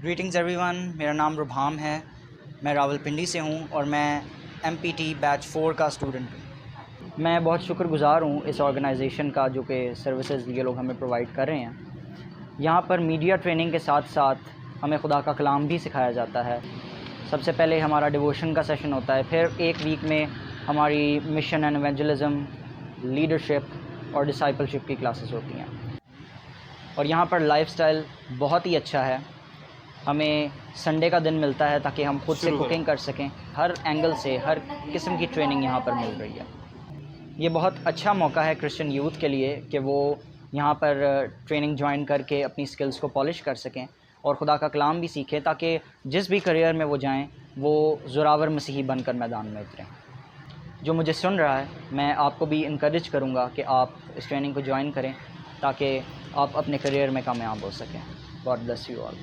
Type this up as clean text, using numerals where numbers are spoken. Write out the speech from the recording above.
Greetings everyone, मेरा नाम रुभाम है। मैं रावलपिंडी से हूँ और मैं MPT बैच 4 का स्टूडेंट हूँ। मैं बहुत शुक्रगुज़ार हूँ इस ऑर्गेनाइजेशन का जो कि सर्विसेज ये लोग हमें प्रोवाइड कर रहे हैं। यहाँ पर मीडिया ट्रेनिंग के साथ साथ हमें खुदा का कलाम भी सिखाया जाता है। सबसे पहले हमारा डिवोशन का सेशन होता है, फिर एक वीक में हमारी मिशन एंड इवेंजलिज्म, लीडरशिप और डिसाइपलशिप की क्लासेस होती हैं। और यहाँ पर लाइफस्टाइल बहुत ही अच्छा है। हमें संडे का दिन मिलता है ताकि हम खुद से कुकिंग कर सकें। हर एंगल से हर किस्म की ट्रेनिंग यहाँ पर मिल रही है। ये बहुत अच्छा मौका है क्रिश्चियन यूथ के लिए कि वो यहाँ पर ट्रेनिंग ज्वाइन करके अपनी स्किल्स को पॉलिश कर सकें और खुदा का कलाम भी सीखें, ताकि जिस भी करियर में वो जाएं वो ज़ोरावर मसीही बनकर मैदान में उतरें। जो मुझे सुन रहा है, मैं आपको भी इनकरेज करूँगा कि आप इस ट्रेनिंग को ज्वाइन करें ताकि आप अपने करियर में कामयाब हो सकें। God bless you all.